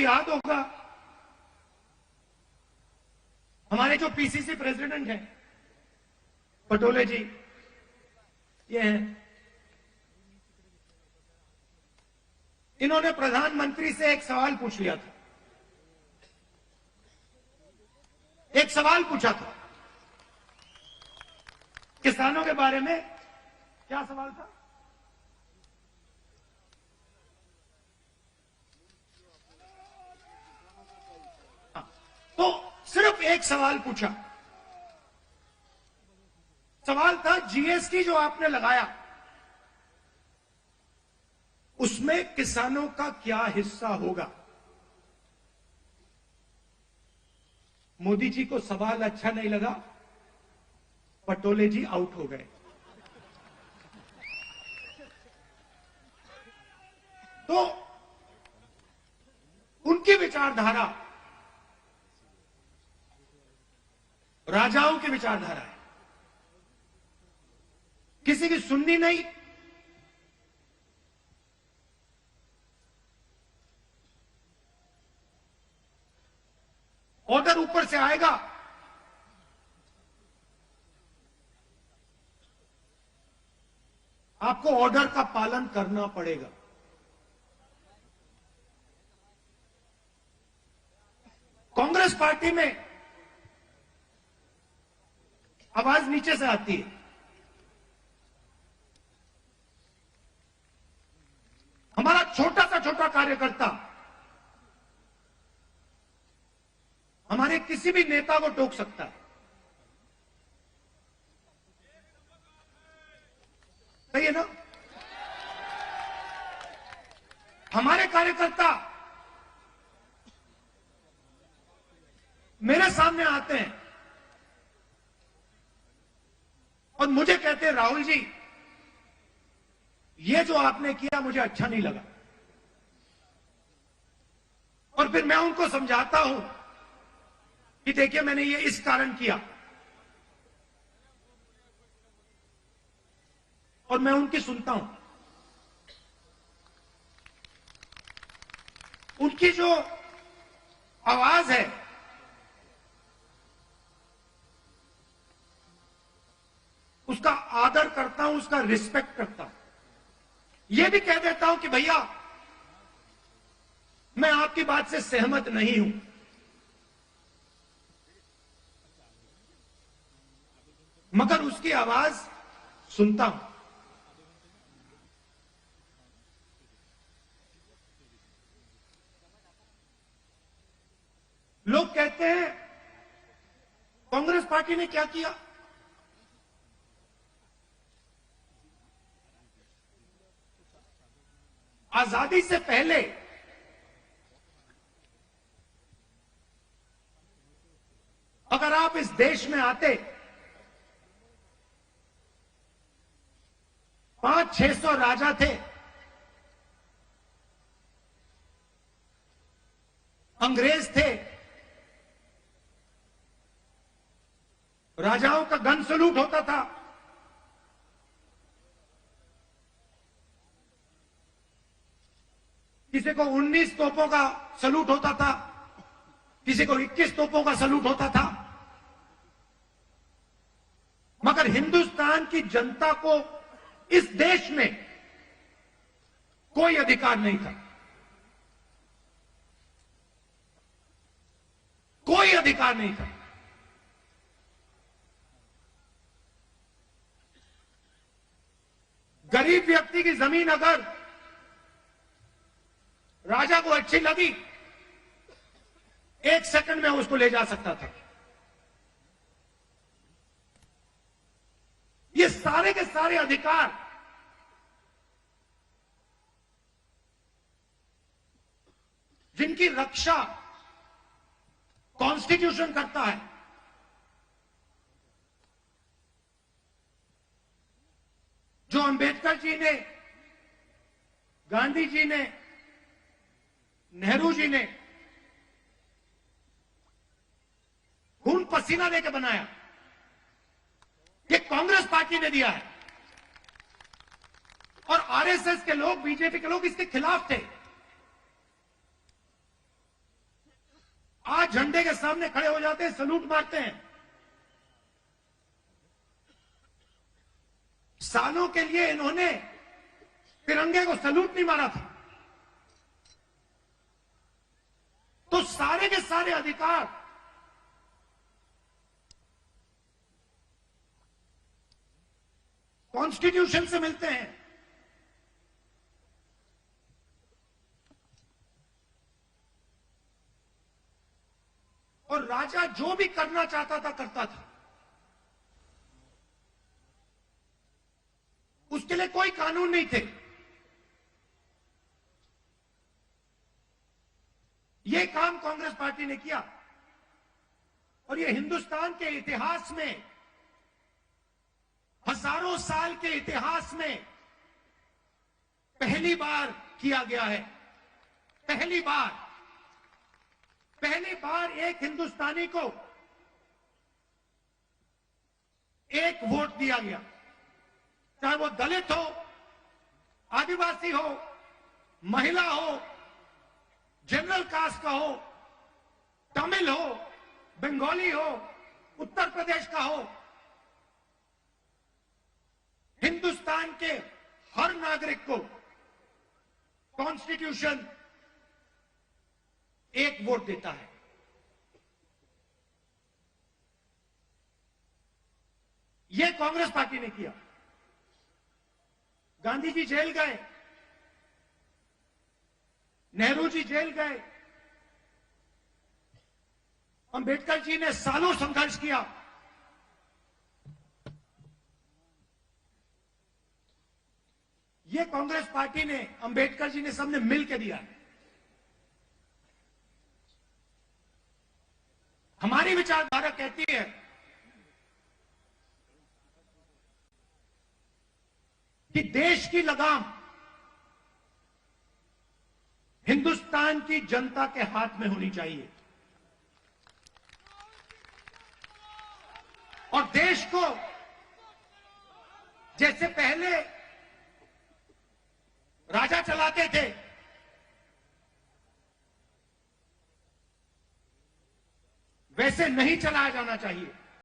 याद होगा, हमारे जो पीसीसी प्रेसिडेंट हैं पटोले जी, ये हैं, इन्होंने प्रधानमंत्री से एक सवाल पूछ लिया था। एक सवाल पूछा था किसानों के बारे में। क्या सवाल था? तो सिर्फ एक सवाल पूछा। सवाल था जीएसटी जो आपने लगाया उसमें किसानों का क्या हिस्सा होगा। मोदी जी को सवाल अच्छा नहीं लगा, पटोले जी आउट हो गए। तो उनकी विचारधारा राजाओं की विचारधारा है, किसी की सुननी नहीं। ऑर्डर ऊपर से आएगा, आपको ऑर्डर का पालन करना पड़ेगा। कांग्रेस पार्टी में आवाज नीचे से आती है। हमारा छोटा सा छोटा कार्यकर्ता हमारे किसी भी नेता को टोक सकता है। सही है ना? हमारे कार्यकर्ता मेरे सामने आते हैं और मुझे कहते हैं, राहुल जी ये जो आपने किया मुझे अच्छा नहीं लगा। और फिर मैं उनको समझाता हूं कि देखिए मैंने ये इस कारण किया, और मैं उनकी सुनता हूं। उनकी जो आवाज है उसका आदर करता हूं, उसका रिस्पेक्ट करता हूं। यह भी कह देता हूं कि भैया मैं आपकी बात से सहमत नहीं हूं, मगर उसकी आवाज सुनता हूं। लोग कहते हैं कांग्रेस पार्टी ने क्या किया। आजादी से पहले अगर आप इस देश में आते 500-600 राजा थे, अंग्रेज थे, राजाओं का गन सलूट होता था। किसी को 19 तोपों का सलूट होता था, किसी को 21 तोपों का सलूट होता था, मगर हिंदुस्तान की जनता को इस देश में कोई अधिकार नहीं था। कोई अधिकार नहीं था। गरीब व्यक्ति की जमीन अगर राजा को अच्छी लगी, 1 सेकंड में उसको ले जा सकता था। ये सारे के सारे अधिकार जिनकी रक्षा कॉन्स्टिट्यूशन करता है, जो अंबेडकर जी ने, गांधी जी ने, नेहरू जी ने खून पसीना देकर बनाया, ये कांग्रेस पार्टी ने दिया है। और आरएसएस के लोग, बीजेपी के लोग इसके खिलाफ थे। आज झंडे के सामने खड़े हो जाते हैं, सलूट मारते हैं। सालों के लिए इन्होंने तिरंगे को सलूट नहीं मारा था। तो सारे के सारे अधिकार कॉन्स्टिट्यूशन से मिलते हैं। और राजा जो भी करना चाहता था करता था, उसके लिए कोई कानून नहीं थे। यह काम कांग्रेस पार्टी ने किया और यह हिंदुस्तान के इतिहास में, हजारों साल के इतिहास में पहली बार किया गया है। पहली बार एक हिंदुस्तानी को एक वोट दिया गया, चाहे वो दलित हो, आदिवासी हो, महिला हो, जनरल कास्ट का हो, तमिल हो, बंगाली हो, उत्तर प्रदेश का हो। हिंदुस्तान के हर नागरिक को कॉन्स्टिट्यूशन एक वोट देता है। यह कांग्रेस पार्टी ने किया। गांधी जी जेल गए, नेहरू जी जेल गए, अंबेडकर जी ने सालों संघर्ष किया। यह कांग्रेस पार्टी ने, अंबेडकर जी ने, सबने मिलकर दिया है। हमारी विचारधारा कहती है कि देश की लगाम हिंदुस्तान की जनता के हाथ में होनी चाहिए और देश को, जैसे पहले राजा चलाते थे, वैसे नहीं चलाया जाना चाहिए।